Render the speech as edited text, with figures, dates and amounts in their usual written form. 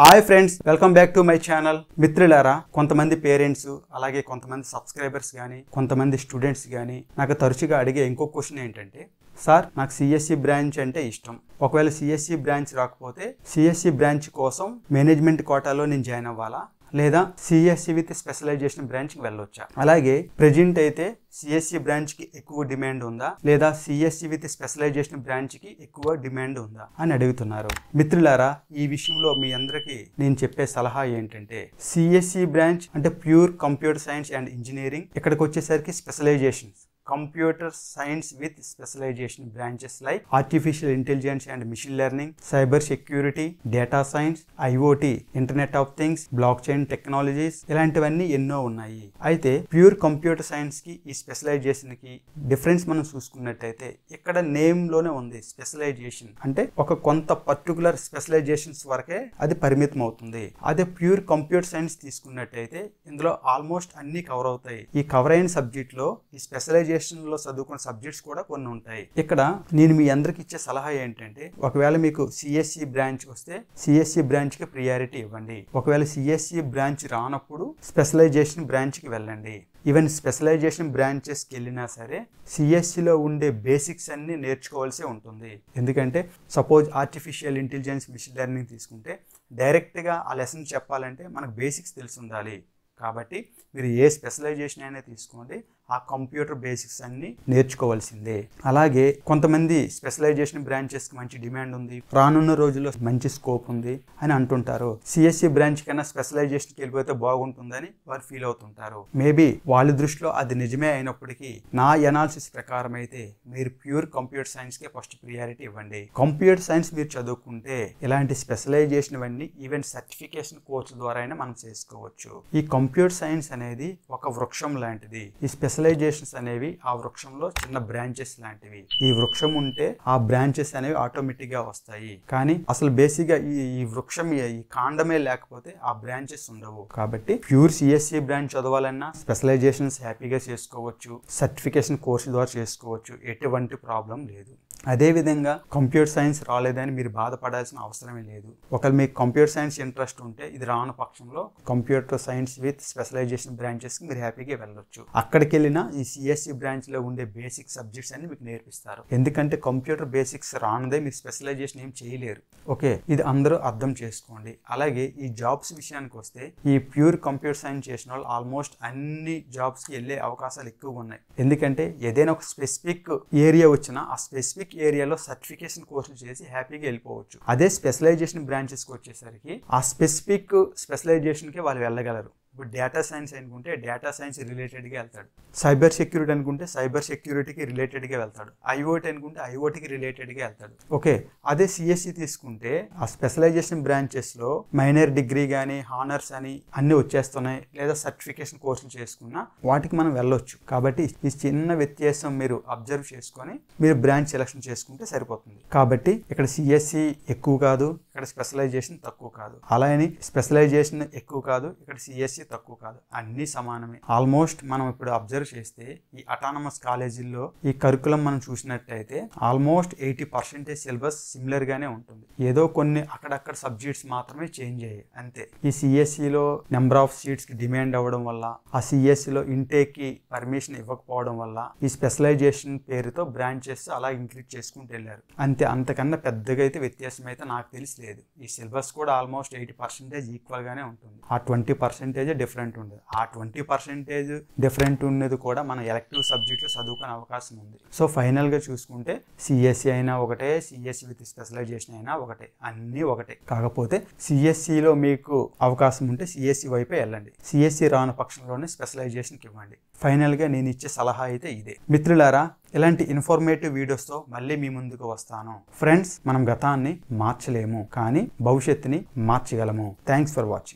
Hi friends, welcome back to my channel. మిత్రులారా, కొంతమంది parents అలాగే కొంతమంది సబ్స్క్రైబర్స్ కానీ కొంతమంది స్టూడెంట్స్ కానీ నాకు తరచుగా అడిగే ఇంకో క్వశ్చన్ ఏంటంటే, సార్ నాకు సిఎస్సి బ్రాంచ్ అంటే ఇష్టం. ఒకవేళ సిఎస్సి బ్రాంచ్ రాకపోతే సిఎస్సి బ్రాంచ్ కోసం మేనేజ్మెంట్ కోటాలో నేను జాయిన్ అవ్వాలా, లేదా సిఎస్సి విత్ స్పెషలైజేషన్ బ్రాంచ్కి వెళ్ళొచ్చా? అలాగే ప్రెజెంట్ అయితే సిఎస్సి బ్రాంచ్కి ఎక్కువ డిమాండ్ ఉందా, లేదా సిఎస్సి విత్ స్పెషలైజేషన్ బ్రాంచ్కి ఎక్కువ డిమాండ్ ఉందా అని అడుగుతున్నారు. మిత్రులారా, ఈ విషయంలో మీ అందరికీ నేను చెప్పే సలహా ఏంటంటే, సిఎస్సి బ్రాంచ్ అంటే pure computer science and engineering. ఇక్కడికి వచ్చేసరికి specializations computer science with specialization branches like artificial intelligence and machine learning, cyber security, data science, IoT, internet of things, blockchain technologies, ఇలాంటివన్నీ ఎన్నో ఉన్నాయి. అయితే ప్యూర్ కంప్యూటర్ సైన్స్ కి ఈ specialisation కి difference మనం చూసుకున్నట్టయితే, ఇక్కడ నేమ్ లోనే ఉంది స్పెషలైజేషన్ అంటే ఒక కొంత పర్టికులర్ స్పెషలైజేషన్స్ వరకే అది పరిమితం అవుతుంది. అదే ప్యూర్ కంప్యూటర్ సైన్స్ తీసుకున్నట్టయితే ఇందులో ఆల్మోస్ట్ అన్ని కవర్ అవుతాయి. ఈ కవర్ అయిన సబ్జెక్ట్ లో ఈ స్పెషలైజేషన్ లో చదువుకున్న సబ్జెక్ట్స్ కూడా కొన్ని ఉంటాయి. ఇక్కడ నేను మీ అందరికి ఇచ్చే సలహా ఏంటంటే, ఒకవేళ మీకు సిఎస్సి బ్రాంచ్ వస్తే సిఎస్సి బ్రాంచ్ కి ప్రియారిటీ ఇవ్వండి. ఒకవేళ సిఎస్సి బ్రాంచ్ రానప్పుడు స్పెషలైజేషన్ బ్రాంచ్ కి వెళ్ళండి. ఈవెన్ స్పెషలైజేషన్ బ్రాంచెస్కి వెళ్ళినా సరే సిఎస్సిలో ఉండే బేసిక్స్ అన్ని నేర్చుకోవాల్సి ఉంటుంది. ఎందుకంటే suppose artificial intelligence, machine learning తీసుకుంటే డైరెక్ట్గా ఆ లెసన్ చెప్పాలంటే మనకు బేసిక్స్ తెలిసి ఉండాలి. కాబట్టి మీరు ఏ స్పెషలైజేషన్ అయినా తీసుకోండి, ఆ కంప్యూటర్ బేసిక్స్ అన్ని నేర్చుకోవాల్సిందే. అలాగే కొంతమంది స్పెషలైజేషన్ బ్రాంచెస్కి మంచి డిమాండ్ ఉంది, రానున్న రోజుల్లో మంచి స్కోప్ ఉంది అని అంటుంటారు. సిఎస్సి బ్రాంచ్ కన్నా స్పెషలైజేషన్కి వెళ్ళిపోతే బాగుంటుందని వారు ఫీల్ అవుతుంటారు. మేబీ వాళ్ళ దృష్టిలో అది నిజమే అయినప్పటికీ నా ఎనాలిసిస్ ప్రకారం అయితే మీరు ప్యూర్ కంప్యూటర్ సైన్స్కే ఫస్ట్ ప్రియారిటీ ఇవ్వండి. కంప్యూటర్ సైన్స్ మీరు చదువుకుంటే ఇలాంటి స్పెషలైజేషన్ ఇవన్నీ ఈవెన్ సర్టిఫికేషన్ కోర్సు ద్వారా అయినా మనం చేసుకోవచ్చు. ఈ కంప్యూటర్ సైన్స్ అనేది ఒక వృక్షం లాంటిది. ఈ స్పెషలైజేషన్స్ అనేవి ఆ వృక్షంలో చిన్న బ్రాంచెస్ లాంటివి. ఈ వృక్షం ఉంటే ఆ బ్రాంచెస్ అనేవి ఆటోమేటిక్ గా వస్తాయి. కానీ అసలు బేసిక్ గా ఈ వృక్షం ఈ కాండమే లేకపోతే ఆ బ్రాంచెస్ ఉండవు. కాబట్టి ప్యూర్ సిఎస్సి బ్రాంచ్ చదవాలన్నా స్పెషలైజేషన్స్ హ్యాపీగా చేసుకోవచ్చు, సర్టిఫికేషన్ కోర్సు ద్వారా చేసుకోవచ్చు, ఎటువంటి ప్రాబ్లం లేదు. అదే విధంగా కంప్యూటర్ సైన్స్ రాలేదని మీరు బాధపడాల్సిన అవసరమే లేదు. ఒకవేళ మీకు కంప్యూటర్ సైన్స్ ఇంట్రెస్ట్ ఉంటే ఇది రాని పక్షంలో computer science with specialization branches కి మీరు హ్యాపీగా వెళ్ళొచ్చు. అక్కడికి వెళ్ళినా ఈ సిఎస్సి బ్రాంచ్ లో ఉండే బేసిక్ సబ్జెక్ట్స్ అన్ని మీకు నేర్పిస్తారు. ఎందుకంటే కంప్యూటర్ బేసిక్స్ రానిదే మీరు స్పెషలైజేషన్ ఏం చేయలేరు. ఓకే, ఇది అందరూ అర్థం చేసుకోండి. అలాగే ఈ జాబ్స్ విషయానికి వస్తే, ఈ ప్యూర్ కంప్యూటర్ సైన్స్ చేసిన వాళ్ళు ఆల్మోస్ట్ అన్ని జాబ్స్ కి వెళ్ళే అవకాశాలు ఎక్కువగా ఉన్నాయి. ఎందుకంటే ఏదైనా ఒక స్పెసిఫిక్ ఏరియా వచ్చినా ఆ స్పెసిఫిక్ ఏరియాలో సర్టిఫికేషన్ కోర్సులు చేసి హ్యాపీగా వెళ్ళిపోవచ్చు. అదే స్పెషలైజేషన్ బ్రాంచెస్కి వచ్చేసరికి ఆ స్పెసిఫిక్ స్పెషలైజేషన్కి వాళ్ళు వెళ్ళగలరు. ఇప్పుడు డేటా సైన్స్ అనుకుంటే డేటా సైన్స్ రిలేటెడ్గా వెళ్తాడు, సైబర్ సెక్యూరిటీ అనుకుంటే సైబర్ సెక్యూరిటీకి రిలేటెడ్గా వెళ్తాడు, ఐఓటీ అనుకుంటే ఐఓటీకి రిలేటెడ్గా వెళ్తాడు. ఓకే, అదే సిఎస్సి తీసుకుంటే ఆ స్పెషలైజేషన్ బ్రాంచెస్లో మైనర్ డిగ్రీ కానీ హానర్స్ అని అన్నీ వచ్చేస్తున్నాయి, లేదా సర్టిఫికేషన్ కోర్సులు చేసుకున్నా వాటికి మనం వెళ్ళొచ్చు. కాబట్టి ఈ చిన్న వ్యత్యాసం మీరు అబ్జర్వ్ చేసుకొని మీరు బ్రాంచ్ సెలెక్షన్ చేసుకుంటే సరిపోతుంది. కాబట్టి ఇక్కడ సిఎస్సి ఎక్కువ కాదు, ఇక్కడ స్పెషలైజేషన్ తక్కువ కాదు. అలా అని స్పెషలైజేషన్ ఎక్కువ కాదు, ఇక్కడ సిఎస్సి తక్కువ కాదు, అన్ని సమానమే. ఆల్మోస్ట్ మనం ఇప్పుడు అబ్జర్వ్ చేస్తే ఈ అటానమస్ కాలేజీల్లో ఈ కరికులం మనం చూసినట్టయితే ఆల్మోస్ట్ 80% సిలబస్ సిమిలర్ గానే ఉంటుంది. ఏదో కొన్ని అక్కడక్కడ సబ్జెక్ట్స్ మాత్రమే చేంజ్ అయ్యాయి అంతే. ఈ సిఎస్సిలో నెంబర్ ఆఫ్ సీట్స్ కి డిమాండ్ అవ్వడం వల్ల, ఆ సిఎస్సిలో ఇంటేక్ కి పర్మిషన్ ఇవ్వకపోవడం వల్ల ఈ స్పెషలైజేషన్ పేరుతో బ్రాంచెస్ అలా ఇంక్రీజ్ చేసుకుంటూ వెళ్ళారు అంతే. అంతకన్నా పెద్దగా అయితే వ్యత్యాసం అయితే నాకు తెలిసి లేదు. ఈ సిలబస్ కూడా ఆల్మోస్ట్ 80% ఈక్వల్ గానే ఉంటుంది. ఆ 20% డిఫరెంట్ ఉండదు. ఆ 20% డిఫరెంట్ ఉన్నది కూడా మన ఎలెక్టివ్ సబ్జెక్ట్లో చదువుకునే అవకాశం ఉంది. సో ఫైనల్ గా చూసుకుంటే సిఎస్సి అయినా ఒకటే, సిఎస్సి విత్ స్పెషలైజేషన్ అయినా ఒకటే, అన్నీ ఒకటే. కాకపోతే సిఎస్సిలో మీకు అవకాశం ఉంటే సిఎస్సి వైపే వెళ్ళండి, సిఎస్సి రాని పక్షంలోనే స్పెషలైజేషన్కి ఇవ్వండి. ఫైనల్ గా నేను ఇచ్చే సలహా అయితే ఇదే. మిత్రులారా, ఇలాంటి ఇన్ఫర్మేటివ్ వీడియోస్తో మళ్ళీ మీ ముందుకు వస్తాను. ఫ్రెండ్స్, మనం గతాన్ని మార్చలేము కానీ భవిష్యత్తుని మార్చగలము. Thanks for watching.